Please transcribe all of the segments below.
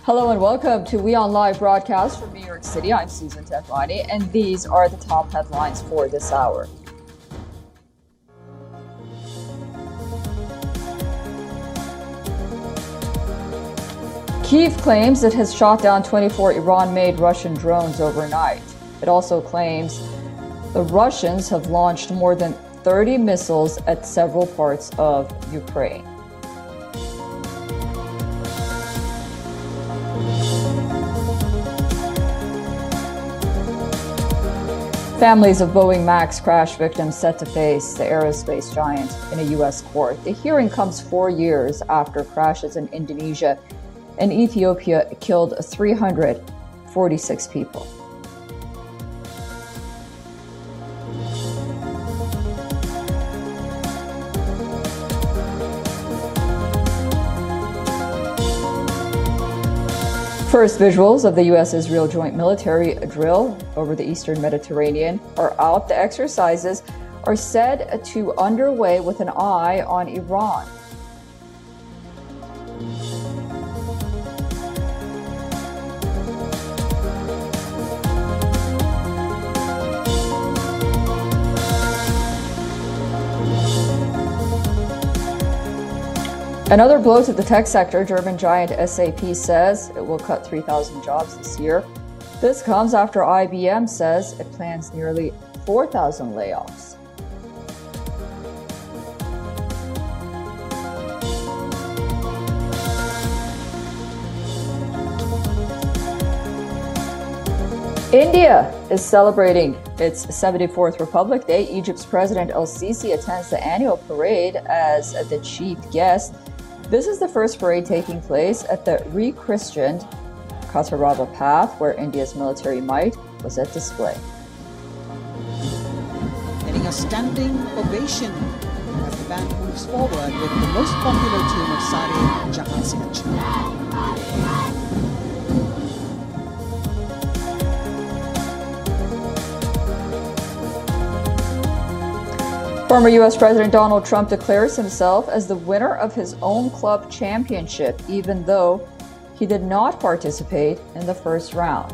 Hello and welcome to WION Live Broadcast from New York City. I'm Susan Tefani, and these are the top headlines for this hour. Kyiv claims it has shot down 24 Iran-made Russian drones overnight. It also claims the Russians have launched more than 30 missiles at several parts of Ukraine. Families of Boeing MAX crash victims set to face the aerospace giant in a U.S. court. The hearing comes 4 years after crashes in Indonesia and Ethiopia killed 346 people. First visuals of the U.S.-Israel joint military drill over the eastern Mediterranean are out. The exercises are said to underway with an eye on Iran. Another blow to the tech sector. German giant SAP says it will cut 3,000 jobs this year. This comes after IBM says it plans nearly 4,000 layoffs. India is celebrating its 74th Republic Day. Egypt's President El-Sisi attends the annual parade as the chief guest. This is the first parade taking place at the rechristened Kataraba Path, where India's military might was at display. Getting a standing ovation as the band moves forward with the most popular tune of Sare Jahan Se Acha. Former U.S. President Donald Trump declares himself as the winner of his own club championship, even though he did not participate in the first round.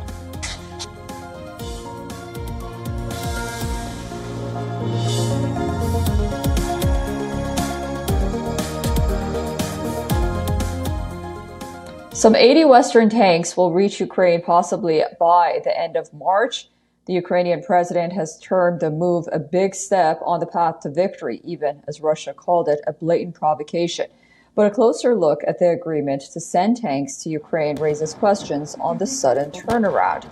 Some 80 Western tanks will reach Ukraine possibly by the end of March. The Ukrainian president has termed the move a big step on the path to victory, even as Russia called it a blatant provocation. But a closer look at the agreement to send tanks to Ukraine raises questions on the sudden turnaround.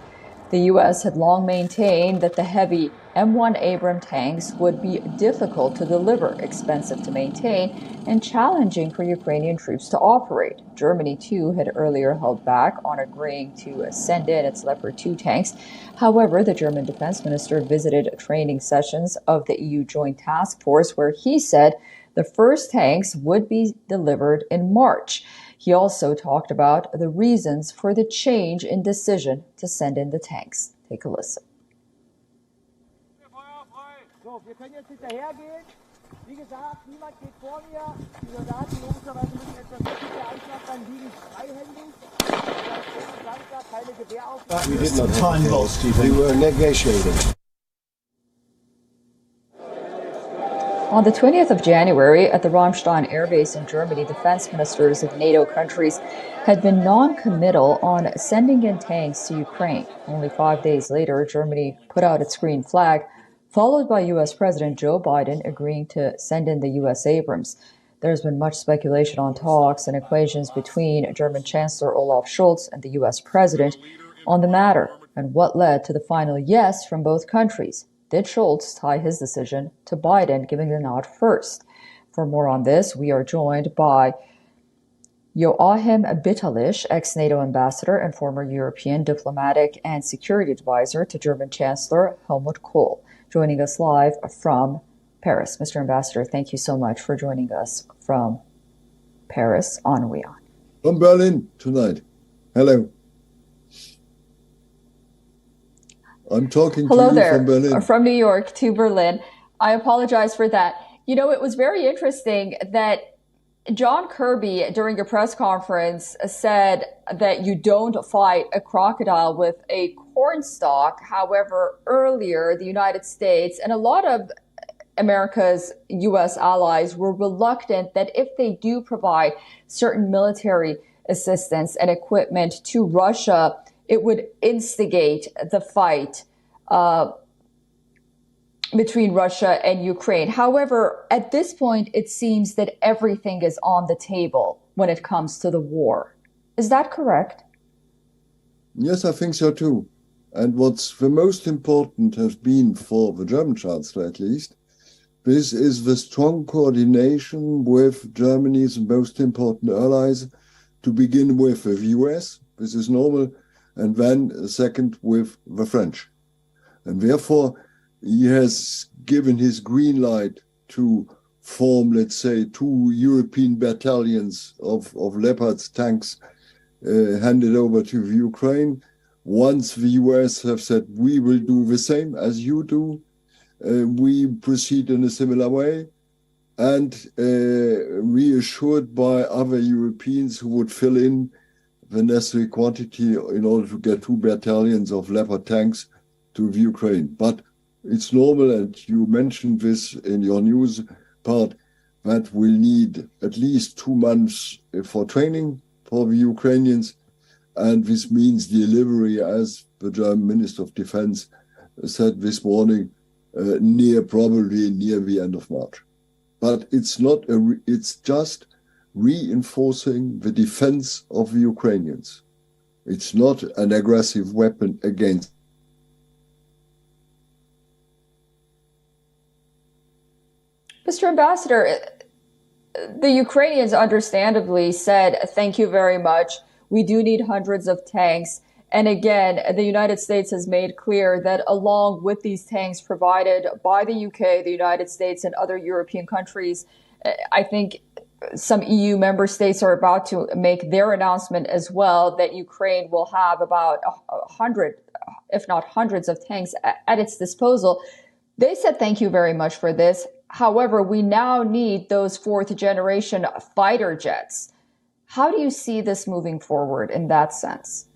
The U.S. had long maintained that the heavy M1 Abrams tanks would be difficult to deliver, expensive to maintain, and challenging for Ukrainian troops to operate. Germany, too, had earlier held back on agreeing to send in its Leopard 2 tanks. However, the German Defence Minister visited training sessions of the EU Joint Task Force, where he said the first tanks would be delivered in March. He also talked about the reasons for the change in decision to send in the tanks. Take a listen. Wir können jetzt hinterhergehen. Wie gesagt, niemand geht vor mir. Die Soldaten logischerweise müssen etwas sicher anschlagen, dann liegen freihändig. Keine Gewehraufnahme. We did not have time lost. We were negotiating. On the 20th of January, at the Ramstein Air Base in Germany, defense ministers of NATO countries had been non-committal on sending in tanks to Ukraine. Only 5 days later, Germany put out its green flag, followed by U.S. President Joe Biden agreeing to send in the U.S. Abrams. There's been much speculation on talks and equations between German Chancellor Olaf Scholz and the U.S. President on the matter, and what led to the final yes from both countries. Did Scholz tie his decision to Biden giving the nod first? For more on this, we are joined by Joachim Bitterlich, ex-NATO ambassador and former European diplomatic and security advisor to German Chancellor Helmut Kohl, joining us live from Paris. Mr. Ambassador, thank you so much for joining us from Paris on WION. From Berlin tonight. Hello. I'm talking to you from Berlin. From New York to Berlin. I apologize for that. You know, it was very interesting that John Kirby, during a press conference, said that you don't fight a crocodile with a cornstalk. However, earlier, the United States and a lot of America's U.S. allies were reluctant that if they do provide certain military assistance and equipment to Russia, it would instigate the fight between Russia and Ukraine. However, at this point, it seems that everything is on the table when it comes to the war. Is that correct? Yes, I think so too. And what's the most important has been for the German Chancellor, at least, this is the strong coordination with Germany's most important allies, to begin with the US, this is normal, and then second with the French. And therefore, he has given his green light to form, let's say, 2 European battalions of Leopard's tanks handed over to the Ukraine. Once the US have said, we will do the same as you do, we proceed in a similar way, and reassured by other Europeans who would fill in the necessary quantity in order to get 2 battalions of Leopard tanks to the Ukraine. But it's normal, and you mentioned this in your news part, that we'll need at least 2 months for training for the Ukrainians, and this means delivery, as the German Minister of Defense said this morning, probably near the end of March. But it's not it's just reinforcing the defense of the Ukrainians. It's not an aggressive weapon against. Mr. Ambassador, the Ukrainians understandably said, thank you very much. We do need hundreds of tanks. And again, the United States has made clear that along with these tanks provided by the UK, the United States, and other European countries, I think some EU member states are about to make their announcement as well that Ukraine will have about 100, if not hundreds of tanks at its disposal. They said, thank you very much for this. However, we now need those 4th generation fighter jets. How do you see this moving forward in that sense?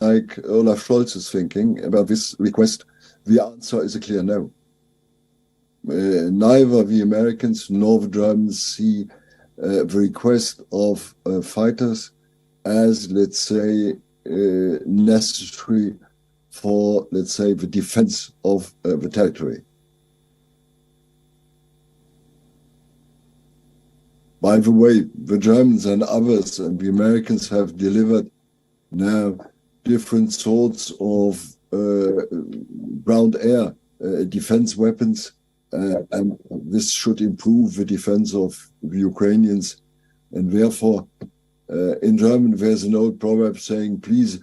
Like Olaf Scholz is thinking about this request, the answer is a clear no. Neither the Americans nor the Germans see the request of fighters as, let's say, necessary for, let's say, the defense of the territory. By the way, the Germans and others and the Americans have delivered now different sorts of ground-air defense weapons, and this should improve the defense of the Ukrainians. And therefore, in German, there's an old proverb saying, please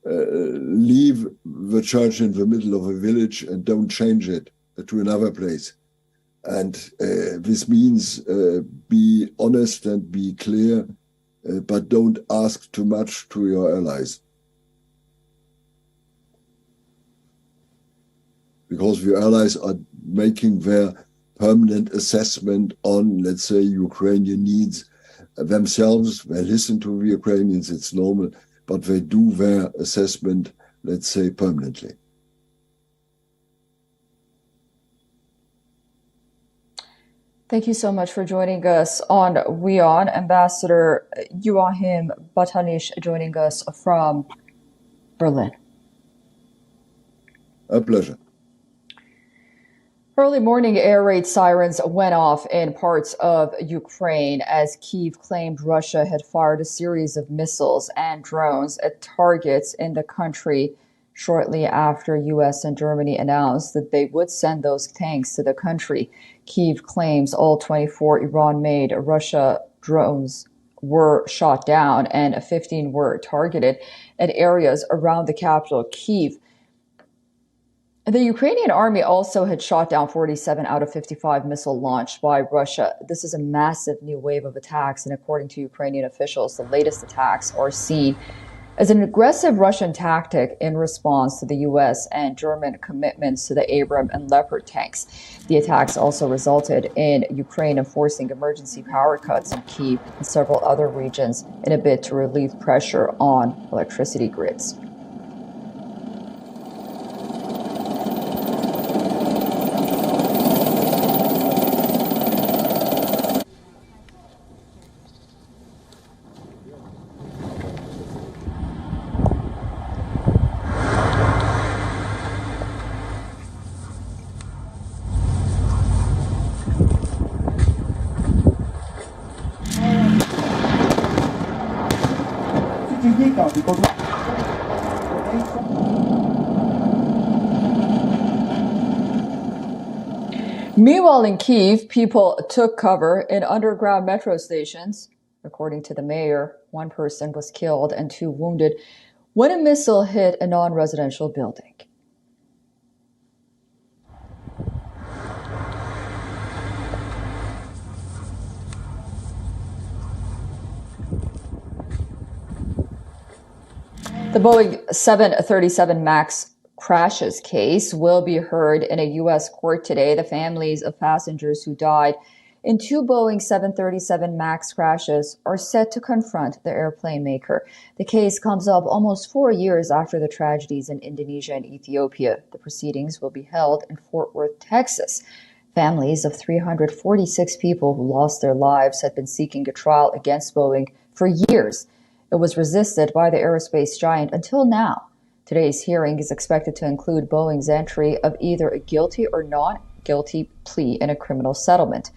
leave the church in the middle of a village and don't change it to another place. And this means be honest and be clear, but don't ask too much to your allies. Because the allies are making their permanent assessment on, let's say, Ukrainian needs themselves. They listen to the Ukrainians, it's normal, but they do their assessment, let's say, permanently. Thank you so much for joining us on WION. Ambassador Joachim Botanisch joining us from Berlin. A pleasure. Early morning air raid sirens went off in parts of Ukraine as Kyiv claimed Russia had fired a series of missiles and drones at targets in the country shortly after US and Germany announced that they would send those tanks to the country. Kyiv claims all 24 Iran-made Russia drones were shot down and 15 were targeted at areas around the capital, Kyiv. The Ukrainian army also had shot down 47 out of 55 missiles launched by Russia. This is a massive new wave of attacks, and according to Ukrainian officials, the latest attacks are seen As an aggressive Russian tactic in response to the US and German commitments to the Abrams and Leopard tanks. The attacks also resulted in Ukraine enforcing emergency power cuts in Kyiv and several other regions in a bid to relieve pressure on electricity grids. Meanwhile, in Kyiv, people took cover in underground metro stations. According to the mayor, one person was killed and two wounded when a missile hit a non-residential building. The Boeing 737 MAX crashes case will be heard in a U.S. court today. The families of passengers who died in two Boeing 737 MAX crashes are set to confront the airplane maker. The case comes up almost 4 years after the tragedies in Indonesia and Ethiopia. The proceedings will be held in Fort Worth, Texas. Families of 346 people who lost their lives had been seeking a trial against Boeing for years. It was resisted by the aerospace giant until now. Today's hearing is expected to include Boeing's entry of either a guilty or not-guilty plea in a criminal settlement.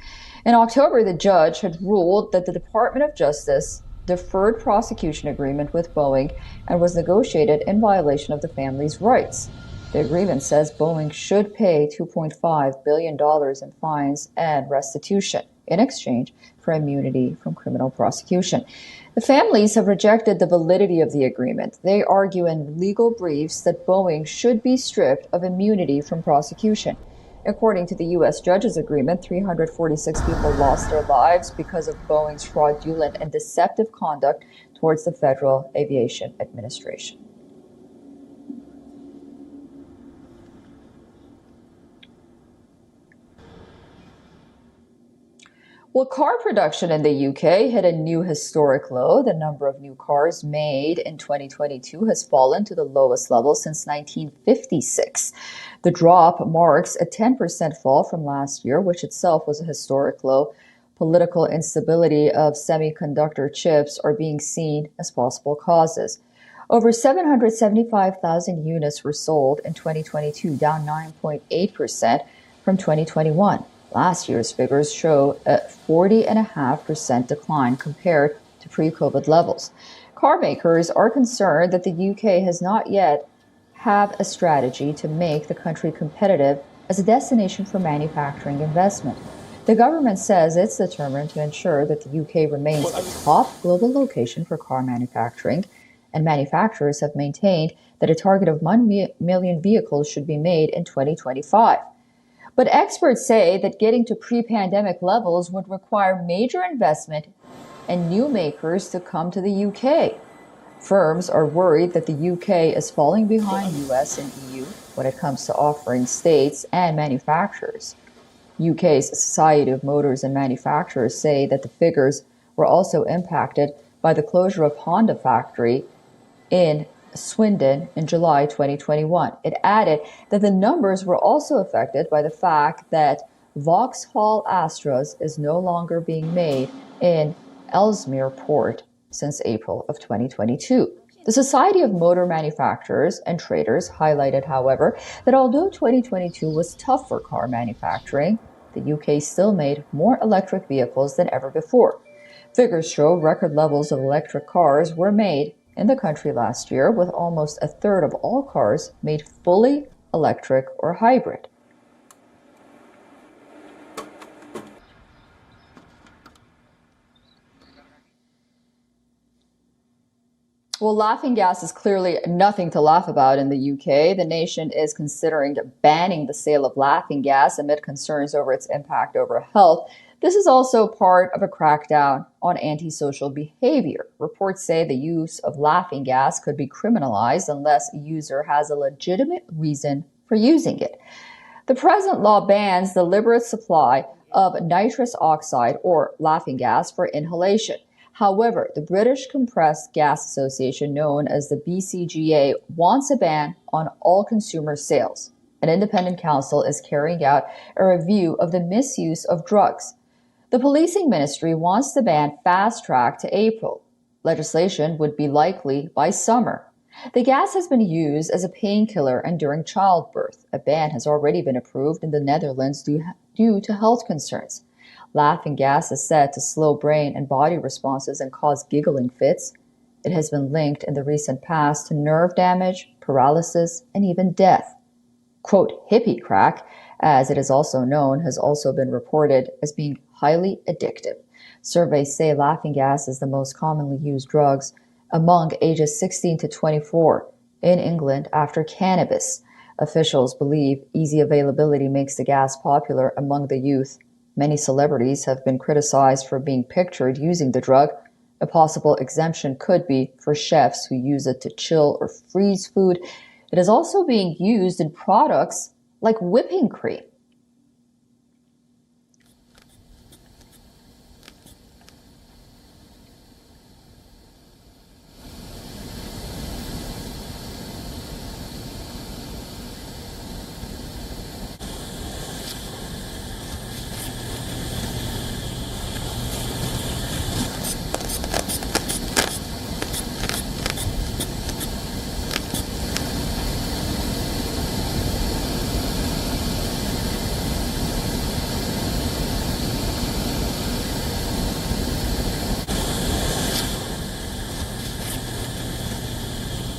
In October, the judge had ruled that the Department of Justice deferred prosecution agreement with Boeing and was negotiated in violation of the family's rights. The agreement says Boeing should pay $2.5 billion in fines and restitution in exchange for immunity from criminal prosecution. The families have rejected the validity of the agreement. They argue in legal briefs that Boeing should be stripped of immunity from prosecution. According to the U.S. judge's agreement, 346 people lost their lives because of Boeing's fraudulent and deceptive conduct towards the Federal Aviation Administration. Well, car production in the UK hit a new historic low. The number of new cars made in 2022 has fallen to the lowest level since 1956. The drop marks a 10% fall from last year, which itself was a historic low. Political instability of semiconductor chips are being seen as possible causes. Over 775,000 units were sold in 2022, down 9.8% from 2021. Last year's figures show a 40.5% decline compared to pre-COVID levels. Car makers are concerned that the UK has not yet have a strategy to make the country competitive as a destination for manufacturing investment. The government says it's determined to ensure that the UK remains a top global location for car manufacturing, and manufacturers have maintained that a target of 1 million vehicles should be made in 2025. But experts say that getting to pre-pandemic levels would require major investment and new makers to come to the UK. Firms are worried that the UK is falling behind US and EU when it comes to offering states and manufacturers. UK's Society of Motors and Manufacturers say that the figures were also impacted by the closure of Honda factory in Swindon in July 2021. It added that the numbers were also affected by the fact that Vauxhall Astras is no longer being made in Ellesmere Port since April of 2022. The Society of Motor Manufacturers and Traders highlighted, however, that although 2022 was tough for car manufacturing, the UK still made more electric vehicles than ever before. Figures show record levels of electric cars were made in the country last year, with almost a third of all cars made fully electric or hybrid. Well, laughing gas is clearly nothing to laugh about in the UK. The nation is considering banning the sale of laughing gas amid concerns over its impact over health. This is also part of a crackdown on antisocial behavior. Reports say the use of laughing gas could be criminalized unless a user has a legitimate reason for using it. The present law bans the deliberate supply of nitrous oxide or laughing gas for inhalation. However, the British Compressed Gas Association, known as the BCGA, wants a ban on all consumer sales. An independent council is carrying out a review of the misuse of drugs. The policing ministry wants the ban fast-tracked to April. Legislation would be likely by summer. The gas has been used as a painkiller and during childbirth. A ban has already been approved in the Netherlands due to health concerns. Laughing gas is said to slow brain and body responses and cause giggling fits. It has been linked in the recent past to nerve damage, paralysis, and even death. Quote, hippie crack, as it is also known, has also been reported as being highly addictive. Surveys say laughing gas is the most commonly used drugs among ages 16 to 24 in England after cannabis. Officials believe easy availability makes the gas popular among the youth. Many celebrities have been criticized for being pictured using the drug. A possible exemption could be for chefs who use it to chill or freeze food. It is also being used in products like whipping cream.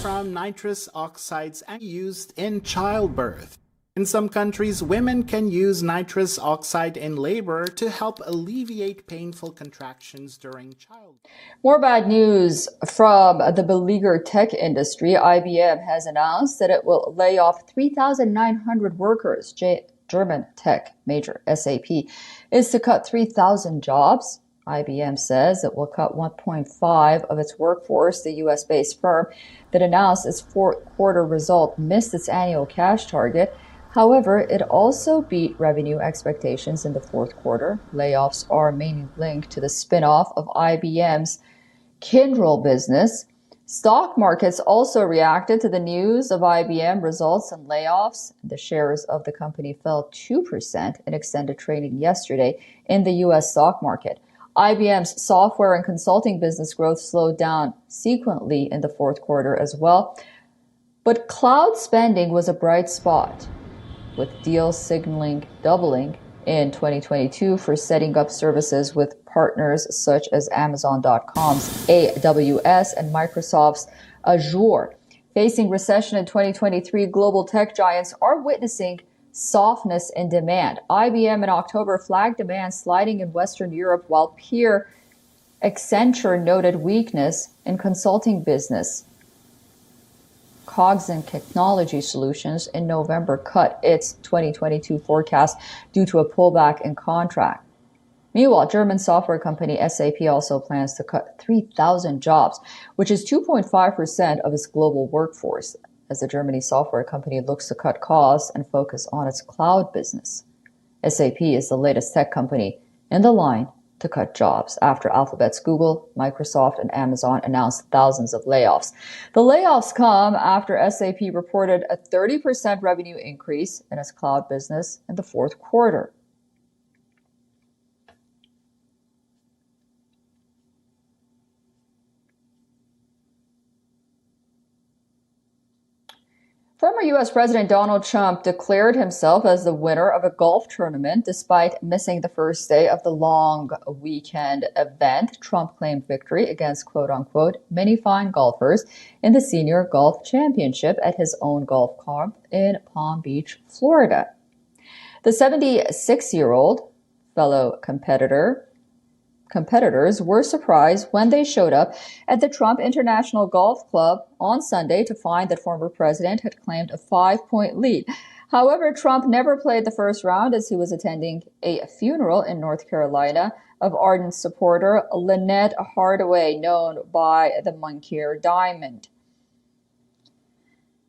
From nitrous oxides and used in childbirth. In some countries, women can use nitrous oxide in labor to help alleviate painful contractions during childbirth. More bad news from the beleaguered tech industry. IBM has announced that it will lay off 3,900 workers. German tech major SAP is to cut 3,000 jobs. IBM says it will cut 1.5 of its workforce. The U.S.-based firm that announced its fourth quarter result missed its annual cash target. However, it also beat revenue expectations in the fourth quarter. Layoffs are mainly linked to the spin-off of IBM's Kyndryl business. Stock markets also reacted to the news of IBM results and layoffs. The shares of the company fell 2% in extended trading yesterday in the U.S. stock market. IBM's software and consulting business growth slowed down sequentially in the fourth quarter as well. But cloud spending was a bright spot, with deals signaling doubling in 2022 for setting up services with partners such as Amazon.com's AWS and Microsoft's Azure. Facing recession in 2023, global tech giants are witnessing softness in demand. IBM in October flagged demand sliding in Western Europe, while peer Accenture noted weakness in consulting business. Cognizant Technology Solutions in November cut its 2022 forecast due to a pullback in contract. Meanwhile, German software company SAP also plans to cut 3,000 jobs, which is 2.5% of its global workforce, as the Germany software company looks to cut costs and focus on its cloud business. SAP is the latest tech company in the line to cut jobs after Alphabet's Google, Microsoft, and Amazon announced thousands of layoffs. The layoffs come after SAP reported a 30% revenue increase in its cloud business in the fourth quarter. Former U.S. President Donald Trump declared himself as the winner of a golf tournament despite missing the first day of the long weekend event. Trump claimed victory against quote-unquote many fine golfers in the Senior Golf Championship at his own golf club in Palm Beach, Florida. The 76-year-old fellow competitors were surprised when they showed up at the Trump International Golf Club on Sunday to find that former president had claimed a 5-point lead. However, Trump never played the first round as he was attending a funeral in North Carolina of ardent supporter Lynette Hardaway, known by the Moncur Diamond.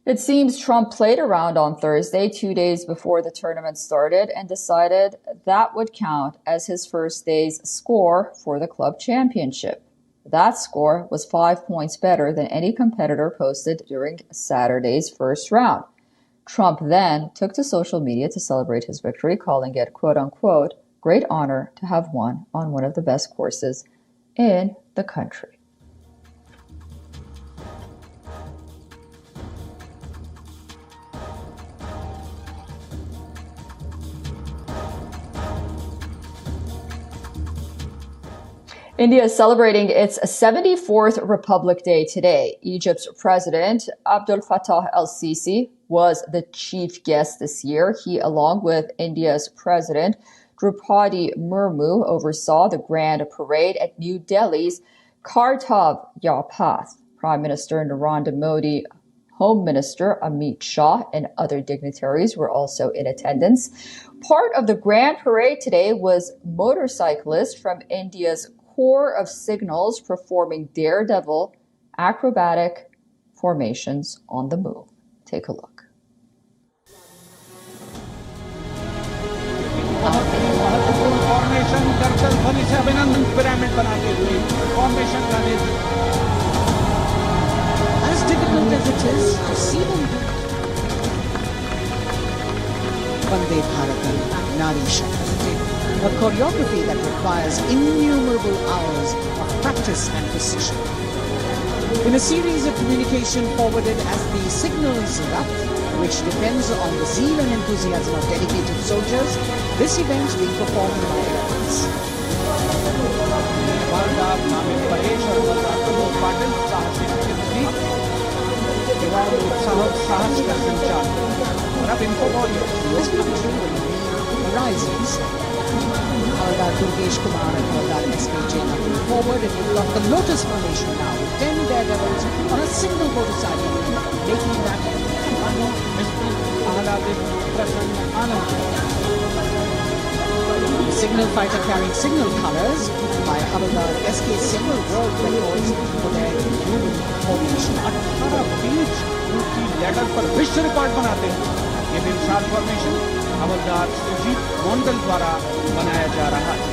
It seems Trump played around on Thursday, 2 days before the tournament started, and decided that would count as his first day's score for the club championship. That score was 5 points better than any competitor posted during Saturday's first round. Trump then took to social media to celebrate his victory, calling it, quote-unquote, great honor to have won on one of the best courses in the country. India is celebrating its 74th Republic Day today. Egypt's President Abdel Fattah el-Sisi was the chief guest this year. He, along with India's President Draupadi Murmu, oversaw the grand parade at New Delhi's Kartav Path. Prime Minister Narendra Modi, Home Minister Amit Shah, and other dignitaries were also in attendance. Part of the grand parade today was motorcyclists from India's Corps of Signals performing daredevil acrobatic formations on the move. Take a look. As difficult as it is to see them do, Vande Bharatam Nari Shakti, a choreography that requires innumerable hours of practice and precision. In a series of communication forwarded as the Signals Rath, which depends on the zeal and enthusiasm of dedicated soldiers, this event being performed by elephants. As we drew in the horizons, Havildar Durgesh Kumar and Havildar S.K. Jain are moving forward, and we've got the Lotus Formation now with 10 daredevils on a single motorcycle, making that the signal fighter carrying signal colors by Havildar S.K. several world records for their human formation. 18 बीच की letter पर विश्व record बनाते हैं। ये विशाल formation हवलदार सुजीत मोंडल द्वारा बनाया जा रहा है।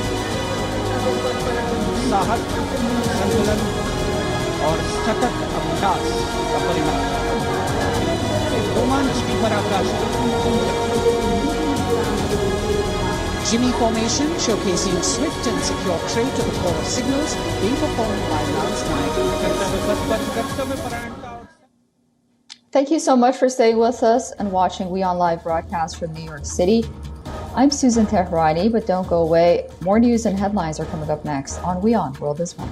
साहस, संतुलन और सतत अभ्यास का परिणाम रोमांच की पराकाष्ठा। Jimmy formation showcasing swift and secure trade to the core of signals being performed by Lance Naik. Thank you so much for staying with us and watching WION Live Broadcast from New York City. I'm Susan Tehrani, but don't go away. More news and headlines are coming up next on WION World is One.